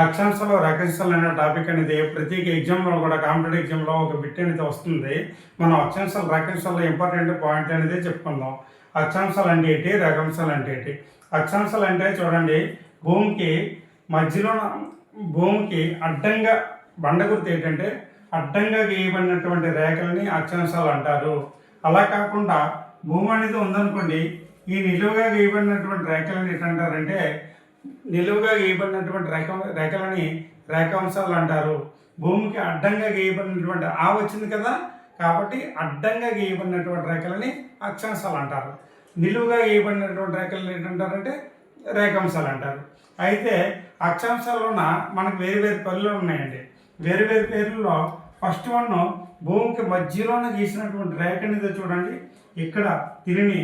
అక్షాంశాలు రేఖాంశాలు అనే టాపిక్ అనేది ప్రతి ఎగ్జామ్లో కూడా కాంపిటేటివ్ ఎగ్జామ్లో ఒక బిట్ అనేది వస్తుంది. మనం అక్షాంశాలు రేఖాంశాల్లో ఇంపార్టెంట్ పాయింట్ అనేది చెప్పుకుందాం. అక్షాంశాలు అంటే ఏంటి, రేఖాంశాలు అంటే ఏంటి? అక్షాంశాలు అంటే చూడండి, భూమికి మధ్యలో భూమికి అడ్డంగా బండ గుర్తు ఏంటంటే అడ్డంగా గీయబడినటువంటి రేఖలని అక్షాంశాలు అంటారు. అలా కాకుండా భూమి అనేది ఉందనుకోండి, ఈ నిలువుగా గీయబడినటువంటి రేఖలని ఏంటంటారంటే నిలువుగా గీయబడినటువంటి రేఖలని రేఖాంశాలు అంటారు. భూమికి అడ్డంగా గీయబడినటువంటి వచ్చింది కదా, కాబట్టి అడ్డంగా గీయబడినటువంటి రేఖలని అక్షాంశాలు అంటారు. నిలువుగా గీయబడినటువంటి రేఖలను ఏంటంటారంటే రేఖాంశాలు అంటారు. అయితే అక్షాంశాల్లోన మనకు వేరు వేరు పేర్లు ఉన్నాయండి. వేరు వేరు పేర్లలో ఫస్ట్ వన్ భూమికి మధ్యలోనే గీసినటువంటి రేఖ అనేది చూడండి, ఇక్కడ దీనిని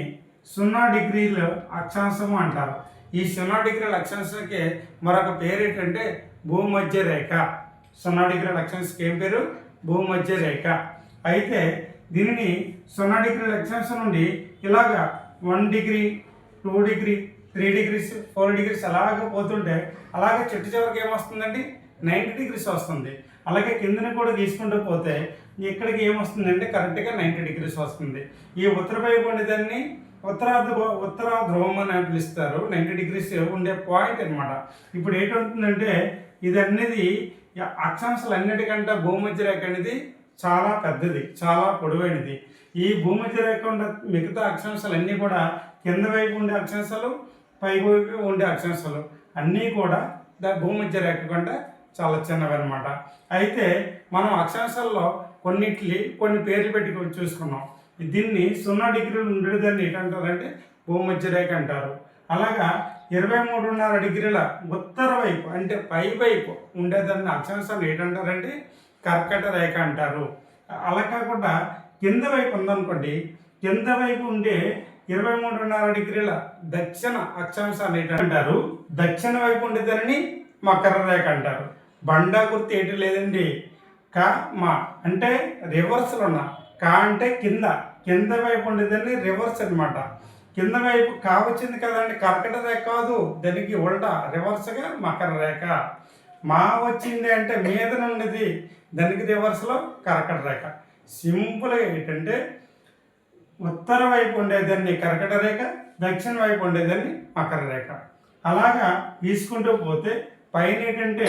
0 డిగ్రీలు అక్షాంశము అంటారు. ఈ 0 డిగ్రీల అక్షాంశానికి మరొక పేరు ఏంటంటే భూమధ్య రేఖ. 0 డిగ్రీల అక్షాంశకి ఏం పేరు? భూమధ్య రేఖ. అయితే దీనిని 0 డిగ్రీల అక్షాంశం నుండి ఇలాగా 1 డిగ్రీ, 2 డిగ్రీ, 3 డిగ్రీస్, 4 డిగ్రీస్ అలాగే పోతుంటే అలాగే చెట్టు చివరికి ఏమొస్తుందండి, 90 డిగ్రీస్ వస్తుంది. అలాగే కిందని కూడా తీసుకుంటూ పోతే ఇక్కడికి ఏమొస్తుందంటే కరెక్ట్గా 90 డిగ్రీస్ వస్తుంది. ఈ ఉత్తర వైపు ఉండేదాన్ని ఉత్తర ధ్రువం అని పిలుస్తారు. 90 డిగ్రీస్ ఉండే పాయింట్ అనమాట. ఇప్పుడు ఏంటవుతుందంటే ఇది అనేది అక్షాంశాలు అన్నిటికంటే భూమధ్య రేఖ అనేది చాలా పెద్దది, చాలా పొడవైనది. ఈ భూమధ్య రేఖ ఉన్న మిగతా అక్షాంశాలు అన్నీ కూడా కింద వైపు ఉండే అక్షాంశాలు, పై వైపు ఉండే అక్షాంశాలు అన్నీ కూడా భూమధ్య రేఖ కంటే చాలా చిన్నవి అనమాట. అయితే మనం అక్షాంశాల్లో కొన్ని పేర్లు పెట్టి చూసుకున్నాం. దీన్ని 0 డిగ్రీలు ఉండేదాన్ని ఏంటంటారంటే భూమధ్య రేఖ అంటారు. అలాగా 23.5 డిగ్రీల ఉత్తర వైపు అంటే పై వైపు ఉండేదాన్ని అక్షాంశాన్ని ఏంటంటారంటే కర్కట రేఖ అంటారు. అలా కాకుండా కింద వైపు ఉందనుకోండి, కింద వైపు ఉండే 23.5 డిగ్రీల దక్షిణ అక్షాంశాన్ని ఏంటంటారు, దక్షిణ వైపు ఉండేదాన్ని మకర రేఖ అంటారు. బండా గుర్తు ఏంటి లేదండి, మా అంటే రివర్స్లో ఉన్న అంటే కింద వైపు ఉండేదాన్ని రివర్స్ అనమాట. కింద వైపు వచ్చింది కదండి, కర్కట రేఖ కాదు, దానికి ఉల్టా రివర్స్గా మకర రేఖ. మా వచ్చింది అంటే మీద ఉండేది, దానికి రివర్స్లో కర్కట రేఖ. సింపుల్గా ఏంటంటే ఉత్తర వైపు ఉండేదాన్ని కర్కట రేఖ, దక్షిణ వైపు ఉండేదాన్ని మకర రేఖ. అలాగా తీసుకుంటూ పోతే పైన ఏంటంటే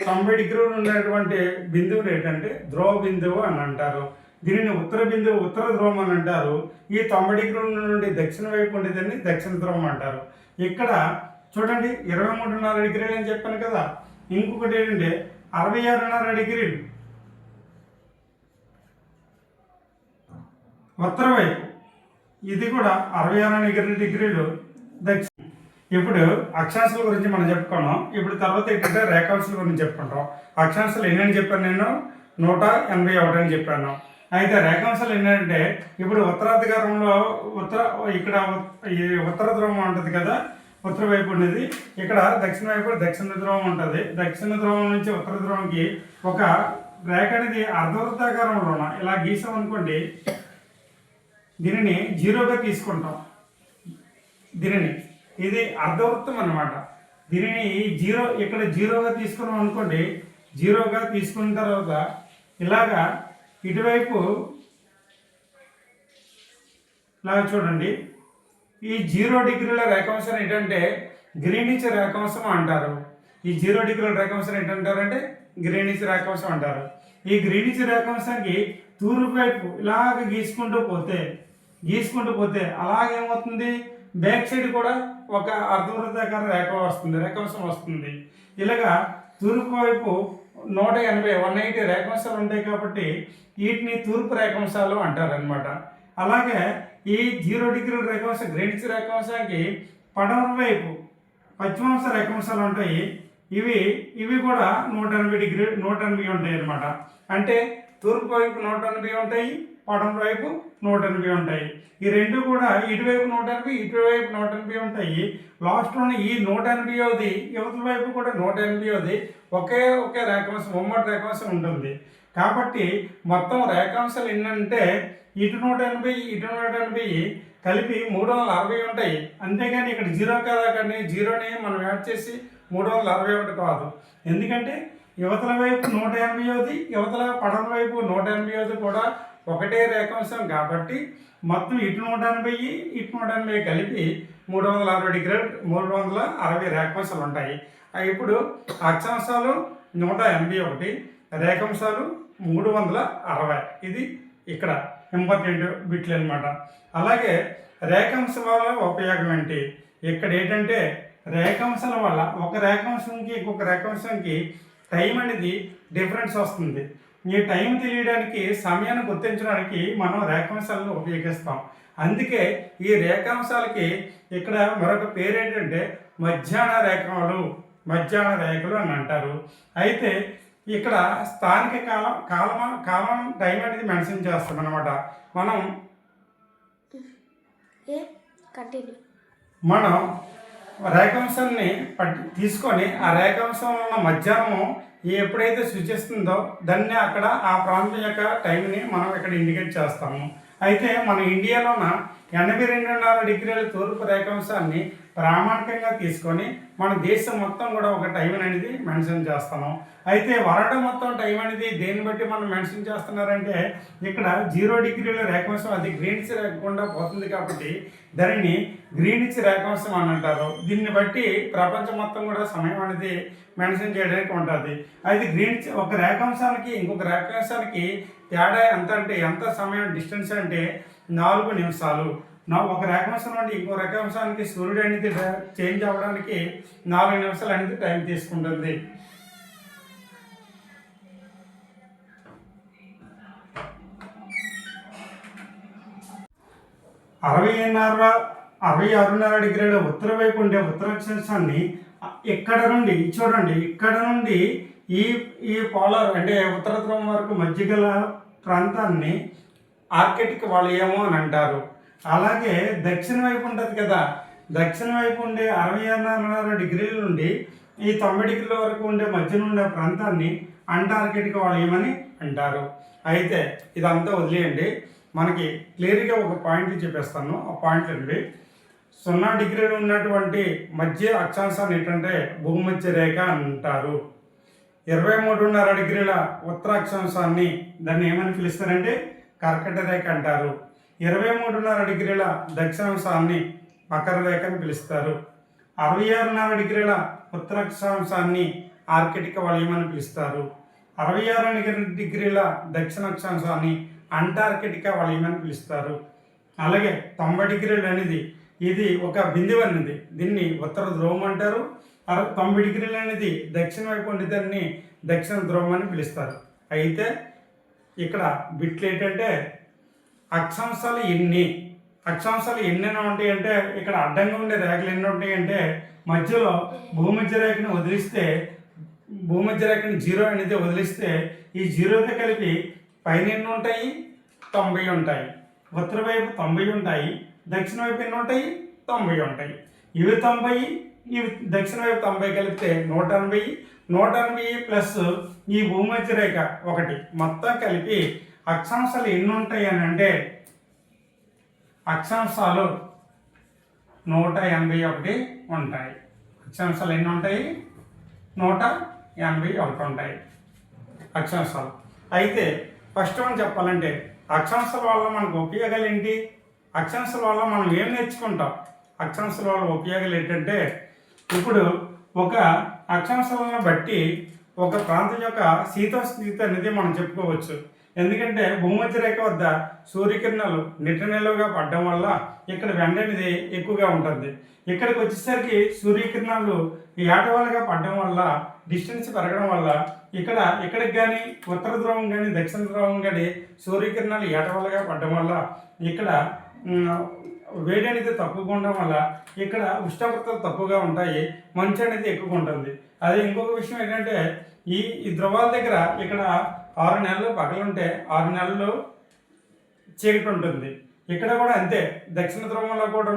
90 డిగ్రీలు ఉన్నటువంటి బిందువులు ఏంటంటే ధ్రువ బిందువు అని అంటారు. దీనిని ఉత్తర బిందువు, ఉత్తర ధ్రువం అని అంటారు. ఈ 90 డిగ్రీల నుండి దక్షిణ వైపు ఉండేదాన్ని దక్షిణ ధ్రువం అంటారు. ఇక్కడ చూడండి 23.5 డిగ్రీలు అని చెప్పాను కదా, ఇంకొకటి ఏంటంటే 66.5 డిగ్రీలు ఉత్తర వైపు, ఇది కూడా 66 డిగ్రీలు దక్షిణ. ఇప్పుడు అక్షాంశాల గురించి మనం చెప్పుకున్నాం. ఇప్పుడు తర్వాత ఏంటంటే రేఖాంశాల గురించి చెప్పుకుంటాం. అక్షాంశాలు ఎన్ని చెప్పాను నేను? 181 అని చెప్పాను. అయితే రేఖాంశాలు ఏంటంటే ఇప్పుడు ఉత్తరాధికారంలో ఇక్కడ ఈ ఉత్తర ధ్రువం ఉంటుంది కదా, ఉత్తర వైపు ఉండేది. ఇక్కడ దక్షిణ వైపు దక్షిణ ధ్రువం ఉంటుంది. దక్షిణ ధ్రువం నుంచి ఉత్తర ధ్రువంకి ఒక రేఖ అనేది అర్ధవృత్తాకారంలో ఇలా గీసాం అనుకోండి, దీనిని 0గా తీసుకుంటాం. ఇది అర్ధవృత్తం అన్నమాట. దీనిని ఇక్కడ 0గా తీసుకున్నాం అనుకోండి. 0గా తీసుకున్న తర్వాత ఇలాగా ఇటువైపు ఇలా చూడండి, ఈ 0 డిగ్రీల రేఖాంశం ఏంటంటే గ్రీనిచ్ రేఖాంశం అంటారు. ఈ 0 డిగ్రీల రేఖాంశం ఏంటంటారంటే గ్రీనిచ్ రేఖాంశం అంటారు. ఈ గ్రీనిచ్ రేఖాంశానికి తూర్పు వైపు ఇలాగ గీసుకుంటూ పోతే అలాగేమవుతుంది, బ్యాక్ సైడ్ కూడా ఒక అర్ధవృత్తాకార రేఖాంశం వస్తుంది. ఇలాగా తూర్పు వైపు 180 రేఖాంశాలు ఉంటాయి కాబట్టి వీటిని తూర్పు రేఖాంశాలు అంటారనమాట. అలాగే ఈ 0 డిగ్రీల రేఖాంశం గ్రీనిచ్ రేఖాంశానికి పడమర వైపు పశ్చిమాంశ రేఖాంశాలు ఉంటాయి. ఇవి కూడా 180 ఉంటాయి అన్నమాట. అంటే తూర్పు వైపు 180 ఉంటాయి, పడమర వైపు 180 ఉంటాయి. ఈ రెండు కూడా ఇటువైపు 180, ఇటువైపు 180 ఉంటాయి. లాస్ట్లోనే ఈ 180ది యువతల వైపు కూడా 180ది ఒకే రేఖాంశం, ఉమ్మడి రేఖాంశం ఉంటుంది. కాబట్టి మొత్తం రేఖాంశాలు ఏంటంటే ఇటు 180, ఇటు 180 కలిపి 360 ఉంటాయి. అంతేగాని ఇక్కడ 0 కదా, కానీ 0ని మనం యాడ్ చేసి 361 కాదు. ఎందుకంటే యువతల వైపు 180ది, యువతల పడమ వైపు 180ది కూడా ఒకటే రేఖాంశం కాబట్టి మొత్తం ఇటు 180 ఇటు 180 కలిపి 360 రేఖాంశాలు ఉంటాయి. ఇప్పుడు అక్షాంశాలు 181, రేఖాంశాలు 360. ఇది ఇక్కడ ఇంపార్టెంట్ బిట్లు అనమాట. అలాగే రేఖాంశం వల్ల ఉపయోగం ఏంటి? ఇక్కడ ఏంటంటే రేఖాంశాల వల్ల ఒక రేఖాంశంకి ఇంకొక రేఖాంశంకి టైం అనేది డిఫరెన్స్ వస్తుంది. ఈ టైం తెలియడానికి, సమయాన్ని గుర్తించడానికి మనం రేఖాంశాలను ఉపయోగిస్తాం. అందుకే ఈ రేఖాంశాలకి ఇక్కడ మరొక పేరు ఏంటంటే మధ్యాహ్న రేఖలు అని అంటారు. అయితే ఇక్కడ స్థానిక కాలం టైం అనేది మెన్షన్ చేస్తాం అనమాట. మనం రేఖాంశాన్ని తీసుకొని ఆ రేఖాంశంలో ఉన్న మధ్యాహ్నం ఎప్పుడైతే సూచిస్తుందో దాన్ని అక్కడ ఆ ప్రాంతం యొక్క టైంని మనం ఇక్కడ ఇండికేట్ చేస్తాము. అయితే మన ఇండియాలోన 82.5 డిగ్రీల తూర్పు రేఖాంశాన్ని ప్రామాణికంగా తీసుకొని మన దేశం మొత్తం కూడా ఒక టైం అనేది మెన్షన్ చేస్తాము. అయితే వరల్డ్ మొత్తం టైం అనేది దేన్ని బట్టి మనం మెన్షన్ చేస్తున్నారంటే ఇక్కడ 0 డిగ్రీల రేఖాంశం అది గ్రీనిచ్ రేఖకుండా పోతుంది కాబట్టి దానిని గ్రీనిచ్ రేఖాంశం అని అంటారు. దీన్ని బట్టి ప్రపంచం మొత్తం కూడా సమయం అనేది మెన్షన్ చేయడానికి ఉంటుంది. అయితే గ్రీనిచ్ ఒక రేఖాంశానికి ఇంకొక రేఖాంశానికి తేడా ఎంత సమయం డిస్టెన్స్ అంటే 4 నిమిషాలు. ఒక రేఖాంశం నుండి ఇంకో రేఖాంశానికి సూర్యుడు అనేది చేంజ్ అవ్వడానికి 4 నిమిషాలు అనేది టైం తీసుకుంటుంది. అరవై 66.5 డిగ్రీల ఉత్తర వైపు ఉండే ఉత్తర అక్షాంశాన్ని ఇక్కడ నుండి చూడండి, ఇక్కడ నుండి ఈ పోలార్ అంటే ఉత్తర ధ్రువం వరకు మధ్య గల ప్రాంతాన్ని ఆర్కిటిక్ వలయము అని అంటారు. అలాగే దక్షిణ వైపు ఉంటుంది కదా, దక్షిణ వైపు ఉండే 66.5 డిగ్రీల నుండి ఈ 90 డిగ్రీల వరకు ఉండే మధ్యన ఉండే ప్రాంతాన్ని అంటార్కిటిక్ వలయం అని అంటారు. అయితే ఇదంతా వదిలేయండి, మనకి క్లియర్గా ఒక పాయింట్ చెప్పేస్తాను. ఆ పాయింట్ అండి, 0 డిగ్రీలు ఉన్నటువంటి మధ్య అక్షాంశాన్ని ఏంటంటే భూమధ్య రేఖ అంటారు. 23.5 డిగ్రీల ఉత్తర అక్షాంశాన్ని దాన్ని ఏమని పిలుస్తారంటే కర్కట రేఖ అంటారు. 23.5 డిగ్రీల దక్షిణాంశాన్ని మకర రేఖ అని పిలుస్తారు. 66.5 డిగ్రీల ఉత్తర అక్షాంశాన్ని ఆర్కిటిక్ వలయం అని పిలుస్తారు. 66 డిగ్రీల దక్షిణ అక్షాంశాన్ని అంటార్కిటికా వలయం అని పిలుస్తారు. అలాగే 90 డిగ్రీలు అనేది ఇది ఒక బిందువు అనేది, దీన్ని ఉత్తర ధ్రువం అంటారు. 90 డిగ్రీలు అనేది దక్షిణ వైపు ఉండే దాన్ని దక్షిణ ధ్రువం అని పిలుస్తారు. అయితే ఇక్కడ బిట్లు ఏంటంటే అక్షాంశాలు ఎన్ని ఉంటాయి అంటే ఇక్కడ అడ్డంగా ఉండే రేఖలు ఎన్ని ఉంటాయి అంటే మధ్యలో భూమధ్య రేఖను వదిలిస్తే, భూమధ్య రేఖని 0 అనేది వదిలిస్తే ఈ 0తో కలిపి పైన ఎన్ని ఉంటాయి? 90 ఉంటాయి. ఉత్తర వైపు 90 ఉంటాయి, దక్షిణ వైపు ఎన్ని ఉంటాయి? 90 ఉంటాయి. ఇవి 90, ఇవి దక్షిణ వైపు 90 కలిపితే 180, 180 ప్లస్ ఈ భూమధ్య రేఖ 1 మొత్తం కలిపి అక్షాంశాలు ఎన్ని ఉంటాయి అని అంటే అక్షాంశాలు 181 ఉంటాయి. అక్షాంశాలు ఎన్ని ఉంటాయి? 181 ఉంటాయి అక్షాంశాలు. అయితే ఫస్ట్ వన్ చెప్పాలంటే అక్షాంశాల వల్ల మనకు ఉపయోగాలు ఏంటి? అక్షాంశాల వల్ల మనం ఏం నేర్చుకుంటాం? అక్షాంశాల వల్ల ఉపయోగాలు ఏంటంటే ఇప్పుడు ఒక అక్షాంశాలను బట్టి ఒక ప్రాంతం యొక్క శీతోష్ణ అనేది మనం చెప్పుకోవచ్చు. ఎందుకంటే భూమధ్య రేఖ వద్ద సూర్యకిరణాలు నిలువుగా పడడం వల్ల ఇక్కడ వెండ అనేది ఎక్కువగా ఉంటుంది. ఇక్కడికి వచ్చేసరికి సూర్యకిరణాలు ఏటవాలుగా పడడం వల్ల డిస్టెన్స్ పెరగడం వల్ల ఇక్కడికి కానీ ఉత్తర ధ్రువం కానీ దక్షిణ ధ్రువం కానీ సూర్యకిరణాలు ఏటవాలుగా పడడం వల్ల ఇక్కడ వేడి అనేది తక్కువగా ఉండడం వల్ల ఇక్కడ ఉష్ణోగ్రతలు తక్కువగా ఉంటాయి, మంచు అనేది ఎక్కువగా ఉంటుంది. అదే ఇంకొక విషయం ఏంటంటే ఈ ధ్రువాల దగ్గర ఇక్కడ 6 నెలలు పగలుంటే 6 నెలలు చీకటి ఉంటుంది. ఇక్కడ కూడా అంతే, దక్షిణ ధ్రువంలో కూడా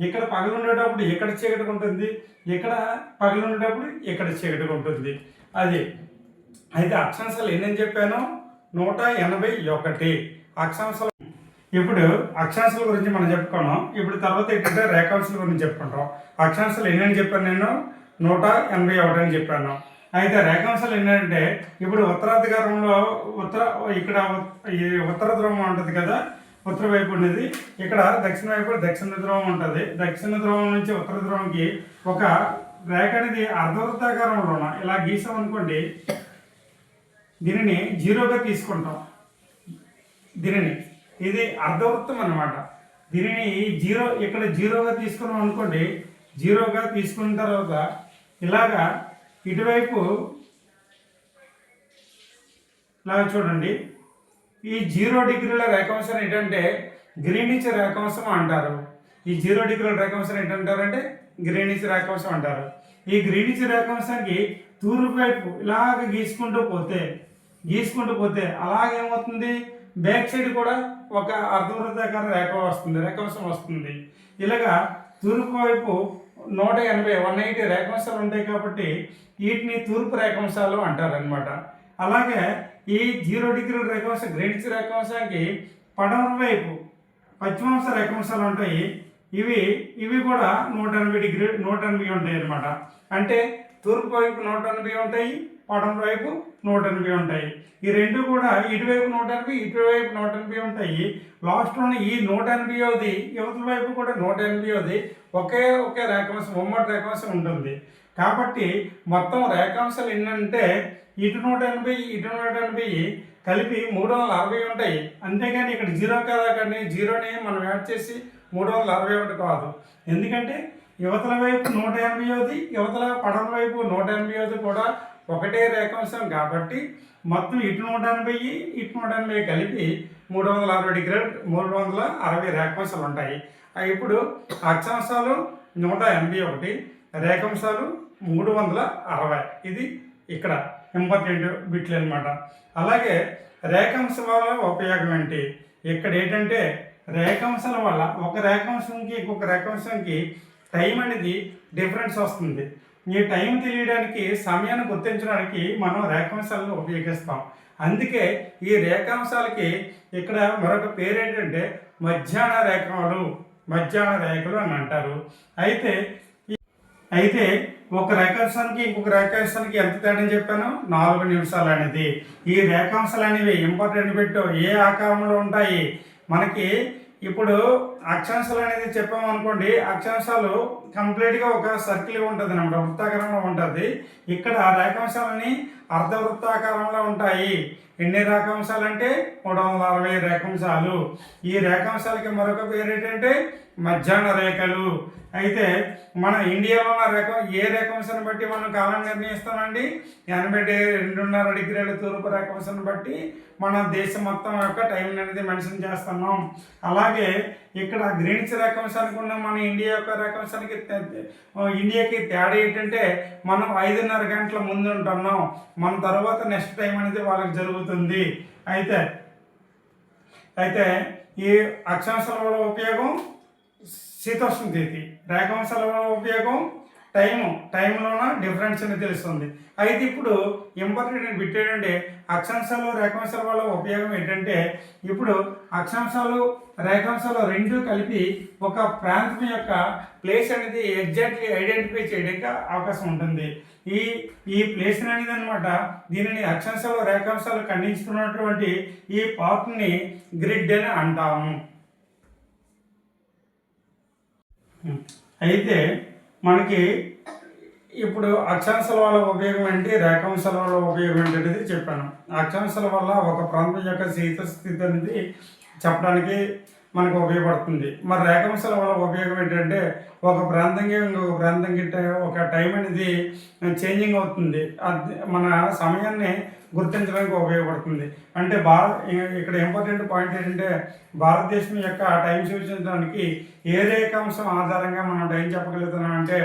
ఇక్కడ పగలు ఉండేటప్పుడు ఇక్కడ చీకటి ఉంటుంది, ఇక్కడ పగలు ఉండేటప్పుడు ఇక్కడ చీకటి ఉంటుంది. అది అయితే అక్షాంశాలు ఎన్ని చెప్పాను? 181 అక్షాంశాలు. ఇప్పుడు అక్షాంశాల గురించి మనం చెప్పుకున్నాం. ఇప్పుడు తర్వాత ఏంటంటే రేఖాంశాల గురించి చెప్పుకుంటాం. అక్షాంశాలు ఎన్ని చెప్పాను నేను? 181 అని చెప్పాను. అయితే రేఖాంశాలు ఏంటంటే ఇప్పుడు ఉత్తరాధికారంలో ఇక్కడ ఈ ఉత్తర ధ్రువం ఉంటుంది కదా, ఉత్తర వైపు ఉండేది, ఇక్కడ దక్షిణ వైపు దక్షిణ ధ్రువం ఉంటుంది. దక్షిణ ధ్రువం నుంచి ఉత్తర ధ్రువంకి ఒక రేఖ అనేది అర్ధవృత్తాకారంలో ఇలా గీసామనుకోండి, దీనిని జీరోగా తీసుకుంటాం. దీనిని ఇది అర్ధవృత్తం అన్నమాట. దీనిని ఇక్కడ జీరోగా తీసుకున్నాం అనుకోండి. జీరోగా తీసుకున్న తర్వాత ఇలాగా ఇటువైపు ఇలా చూడండి, ఈ 0 డిగ్రీల రేఖాంశం ఏంటంటే గ్రీనిచ్ రేఖాంశం అంటారు. ఈ 0 డిగ్రీల రేఖాంశం ఏంటంటారంటే గ్రీనిచ్ రేఖాంశం అంటారు. ఈ గ్రీనిచ్ రేఖాంశానికి తూర్పు వైపు ఇలాగ గీసుకుంటూ పోతే అలాగేమవుతుంది, బ్యాక్ సైడ్ కూడా ఒక అర్ధవృత్తాకార రేఖాంశం వస్తుంది. ఇలాగా తూర్పు వైపు 180 రేఖాంశాలు ఉంటాయి కాబట్టి వీటిని తూర్పు రేఖాంశాలు అంటారు అనమాట. అలాగే ఈ 0 డిగ్రీల రేఖాంశం గ్రీనిచ్ రేఖాంశానికి పడమర వైపు పశ్చిమాంశ రేఖాంశాలు ఉంటాయి. ఇవి కూడా 180 ఉంటాయి అన్నమాట. అంటే తూర్పు వైపు 180 ఉంటాయి, పడమర వైపు 180 ఉంటాయి. ఈ రెండు కూడా ఇటువైపు 180, ఇటువైపు 180 ఉంటాయి. లాస్ట్లోని ఈ 180ది యువతల వైపు కూడా 180ది ఒకే రేఖాంశం, ఉమ్మడి రేఖాంశం ఉంటుంది. కాబట్టి మొత్తం రేఖాంశాలు ఏంటంటే ఇటు 180 ఇటు 180 కలిపి 360 ఉంటాయి. అంతేగాని ఇక్కడ జీరో కదా, కానీ జీరోని మనం యాడ్ చేసి 361 కాదు. ఎందుకంటే యువతల వైపు 180ది, యువతల పడమర వైపు 180ది కూడా ఒకటే రేఖాంశం కాబట్టి మొత్తం ఇటు 180 ఇటు 180 కలిపి 360 రేఖాంశాలు ఉంటాయి. ఇప్పుడు అక్షాంశాలు 181, రేఖాంశాలు 360. ఇది ఇక్కడ ఇంపార్టెంట్ బిట్లు అనమాట. అలాగే రేఖాంశం వల్ల ఉపయోగం ఏంటి? ఇక్కడ ఏంటంటే రేఖాంశాల వల్ల ఒక రేఖాంశంకి ఇంకొక రేఖాంశంకి టైం అనేది డిఫరెన్స్ వస్తుంది. ఈ టైం తెలియడానికి, సమయాన్ని గుర్తించడానికి మనం రేఖాంశాలను ఉపయోగిస్తాం. అందుకే ఈ రేఖాంశాలకి ఇక్కడ మరొక పేరు ఏంటంటే మధ్యాహ్న రేఖలు అని అంటారు. అయితే ఒక రేఖాంశానికి ఇంకొక రేఖాంశానికి ఎంత తేడా చెప్పాను? 4 నిమిషాలు అనేది. ఈ రేఖాంశాలు అనేవి ఇంపార్టెంట్ పెట్టు ఏ ఆకారంలో ఉంటాయి. మనకి ఇప్పుడు అక్షాంశాలు అనేది చెప్పామనుకోండి, అక్షాంశాలు కంప్లీట్గా ఒక సర్కిల్ ఉంటుంది అన్నమాట, వృత్తాకారంలో ఉంటుంది. ఇక్కడ రేఖాంశాలని అర్ధవృత్తాకారంలో ఉంటాయి. ఎన్ని రేఖాంశాలు అంటే 360 రేఖాంశాలు. ఈ రేఖాంశాలకి మరొక పేరు ఏంటంటే మధ్యాహ్న రేఖలు. అయితే మన ఇండియాలో ఉన్న ఏ రేఖాంశాన్ని బట్టి మనం కాలం నిర్ణయిస్తామండి? 82.5 డిగ్రీల తూర్పు రేఖాంశాన్ని బట్టి మన దేశం మొత్తం యొక్క టైం అనేది మెన్షన్ చేస్తున్నాం. అలాగే ఇక్కడ గ్రీనిచ్ రేఖాంశానికి ఉన్న మన ఇండియా యొక్క రేఖాంశానికి ఇండియాకి తేడా ఏంటంటే మనం 5:30 గంటల ముందు ఉంటున్నాం. మన తర్వాత నెక్స్ట్ టైం అనేది వాళ్ళకి జరుగుతుంది. అయితే ఈ అక్షాంశాల వల్ల ఉపయోగం శీతోష్ణ స్థితి, రేఖాంశాల వల్ల ఉపయోగం టైంలోన డిఫరెన్స్ అని తెలుస్తుంది. అయితే ఇప్పుడు ఇంపార్టెంట్ బిట్ ఏంటంటే అక్షాంశాలు రేఖాంశాల వల్ల ఉపయోగం ఏంటంటే ఇప్పుడు అక్షాంశాలు రేఖాంశాలు రెండు కలిపి ఒక ప్రాంతం యొక్క ప్లేస్ అనేది ఎగ్జాక్ట్లీ ఐడెంటిఫై చేయడానికి అవకాశం ఉంటుంది. ఈ ప్లేస్ అనేది అనమాట, దీనిని అక్షాంశాలు రేఖాంశాలు ఖండించుకున్నటువంటి ఈ పార్ట్ని గ్రిడ్ అని అంటాము. అయితే మనకి ఇప్పుడు అక్షాంశాల వల్ల ఉపయోగం ఏంటి, రేఖాంశాల వల్ల ఉపయోగం ఏంటి అనేది చెప్పాను. అక్షాంశాల వల్ల ఒక ప్రాంతం యొక్క శీత స్థితి అనేది చెప్పడానికి మనకు ఉపయోగపడుతుంది. మరి రేఖాంశాల వల్ల ఉపయోగం ఏంటంటే ఒక ప్రాంతంకి ఇంకొక ప్రాంతంకి ఒక టైం అనేది చేంజింగ్ అవుతుంది. మన సమయాన్ని గుర్తించడానికి ఉపయోగపడుతుంది. అంటే ఇక్కడ ఇంపార్టెంట్ పాయింట్ ఏంటంటే భారతదేశం యొక్క టైం సూచించడానికి ఏ రేఖాంశం ఆధారంగా మనం టైం చెప్పగలుగుతున్నాం అంటే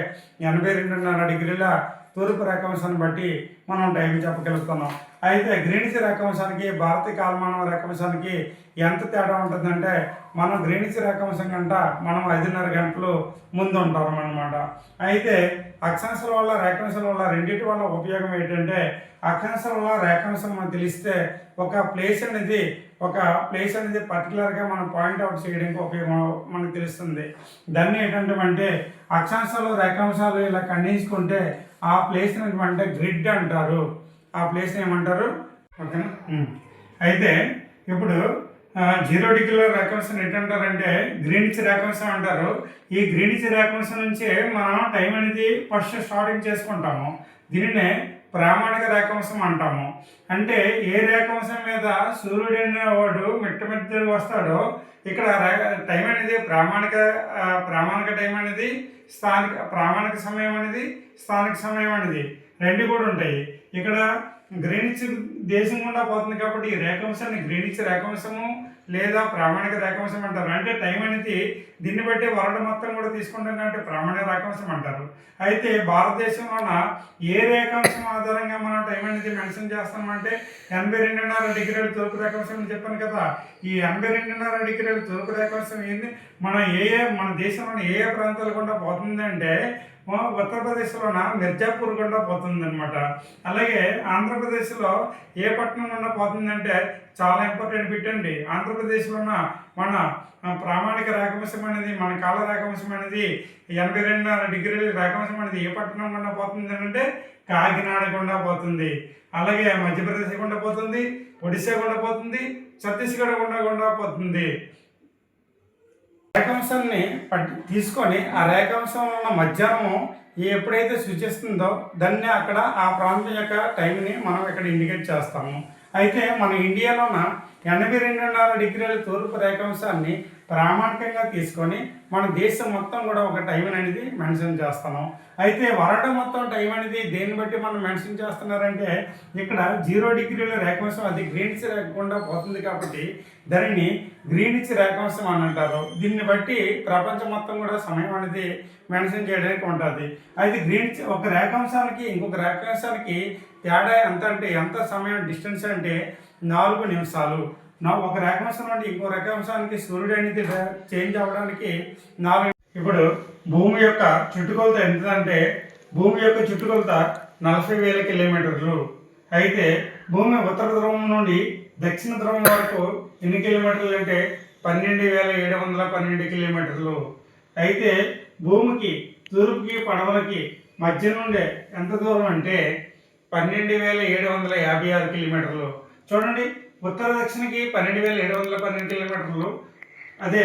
82.5 డిగ్రీల తూర్పు రేఖాంశాన్ని బట్టి మనం టైం చెప్పగలుగుతున్నాం. అయితే గ్రీనిచ్ రేఖాంశానికి భారతీయ కాలమాన రేఖాంశానికి ఎంత తేడా ఉంటుందంటే మనం గ్రీనిచ్ రేఖాంశం కంట మనం 5:30 గంటలు ముందు ఉంటాం అన్నమాట. అయితే అక్షాంశాల వల్ల రేఖాంశాల వల్ల రెండింటి వల్ల ఉపయోగం ఏంటంటే, అక్షాంశాల వల్ల రేఖాంశం మనకు తెలిస్తే ఒక ప్లేస్ అనేది పర్టికులర్గా మనం పాయింట్అవుట్ చేయడానికి ఉపయోగం మనకు తెలుస్తుంది. దాన్ని ఏంటంటే అక్షాంశాలు రేఖాంశాలు ఇలా ఖండించుకుంటే ఆ ప్లేస్ అంటే గ్రిడ్ అంటారు. ఆ ప్లేస్ ఏమంటారు? ఓకేనా. అయితే ఇప్పుడు 0 డిగ్రీల రేఖాంశం ఏంటంటారంటే గ్రీనిచ్ రేఖాంశం అంటారు. ఈ గ్రీనిచ్ రేఖాంశం నుంచే మనం టైం అనేది ఫస్ట్ స్టార్టింగ్ చేసుకుంటాము. దీనినే ప్రామాణిక రేఖాంశం అంటాము. అంటే ఏ రేఖాంశం మీద సూర్యుడు అనేవాడు మిట్టమధ్యలో వస్తాడో ఇక్కడ టైం అనేది ప్రామాణిక టైం అనేది ప్రామాణిక సమయం అనేది స్థానిక సమయం అనేది రెండు కూడా ఉంటాయి. ఇక్కడ గ్రీనిచ్ దేశం గుండా పోతుంది కాబట్టి ఈ రేఖాంశాన్ని గ్రీనిచ్ రేఖాంశము లేదా ప్రామాణిక రేఖాంశం అంటారు. అంటే టైం అనేది దీన్ని బట్టి వరల్డ్ మొత్తం కూడా తీసుకుంటాం కాబట్టి ప్రామాణిక రేఖాంశం అంటారు. అయితే భారతదేశంలోన ఏ రేఖాంశం ఆధారంగా మనం టైం అనేది మెన్షన్ చేస్తామంటే 82.5 డిగ్రీల తూర్పు రేఖాంశం అని చెప్పాను కదా. ఈ 82.5 డిగ్రీల తూర్పు రేఖాంశం ఏంది, మన దేశంలోని ఏ ప్రాంతాలు గుండా పోతుందంటే ఉత్తరప్రదేశ్లోన మిర్జాపూర్ గుండా పోతుందన్నమాట. అలాగే ఆంధ్రప్రదేశ్లో ఏ పట్టణం గుండా పోతుందంటే చాలా ఇంపార్టెంట్ బిట్ అండి. ఆంధ్రప్రదేశ్లోన మన ప్రామాణిక రేఖాంశం అనేది మన కాల రేఖాంశం అనేది 82.5 డిగ్రీల రేఖాంశం అనేది ఏ పట్టణం గుండా పోతుంది అంటే కాకినాడ గుండా పోతుంది. అలాగే మధ్యప్రదేశ్ గుండా పోతుంది, ఒడిశా గుండా పోతుంది, ఛత్తీస్గఢ్ గుండా పోతుంది. రేఖాంశాన్ని తీసుకొని ఆ రేఖాంశంలో ఉన్న మధ్యాహ్నం ఎప్పుడైతే సూచిస్తుందో దాన్ని అక్కడ ఆ ప్రాంతం యొక్క టైంని మనం ఇక్కడ ఇండికేట్ చేస్తాము. అయితే మన ఇండియాలోన 82.5 డిగ్రీల తూర్పు రేఖాంశాన్ని ప్రామాణికంగా తీసుకొని మన దేశం మొత్తం కూడా ఒక టైం అనేది మెన్షన్ చేస్తాము. అయితే వరల్డ్ మొత్తం టైం అనేది దేన్ని బట్టి మనం మెన్షన్ చేస్తున్నారంటే ఇక్కడ 0 డిగ్రీల రేఖాంశం అది గ్రీనిచ్ రేఖకుండా పోతుంది కాబట్టి దానిని గ్రీనిచ్ రేఖాంశం అని అంటారు. దీన్ని బట్టి ప్రపంచం మొత్తం కూడా సమయం అనేది మెన్షన్ చేయడానికి ఉంటుంది. అయితే గ్రీనిచ్ ఒక రేఖాంశానికి ఇంకొక రేఖాంశానికి తేడా ఎంత సమయం డిస్టెన్స్ అంటే 4 నిమిషాలు. ఒక రేఖాంశం నుండి ఇంకో రేఖాంశానికి సూర్యుడు అనేది చేంజ్ అవ్వడానికి 4. ఇప్పుడు భూమి యొక్క చుట్టుకొలత ఎంతంటే భూమి యొక్క చుట్టుకొలత 40,000 కిలోమీటర్లు. అయితే భూమి ఉత్తర ధ్రువం నుండి దక్షిణ ధ్రువం వరకు ఎన్ని కిలోమీటర్లు అంటే 12,712 కిలోమీటర్లు. అయితే భూమికి తూర్పుకి పడమరకి మధ్య నుండి ఎంత దూరం అంటే 12,756 కిలోమీటర్లు. చూడండి, ఉత్తర దక్షిణకి 12,712 కిలోమీటర్లు, అదే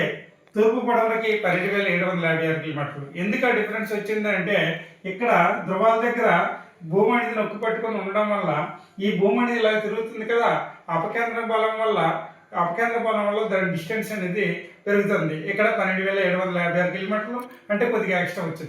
తూర్పు పడమరకి 12,756 కిలోమీటర్లు. ఎందుకు ఆ డిఫరెన్స్ వచ్చిందంటే ఇక్కడ ధ్రువాల దగ్గర భూమి అనేది నొక్కు పట్టుకొని ఉండడం వల్ల ఈ భూమి అనేది ఇలా తిరుగుతుంది కదా, అపకేంద్ర బలం వల్ల దాని డిస్టెన్స్ అనేది పెరుగుతుంది. ఇక్కడ 12,756 కిలోమీటర్లు అంటే కొద్దిగా ఎక్స్ట్రా వచ్చింది.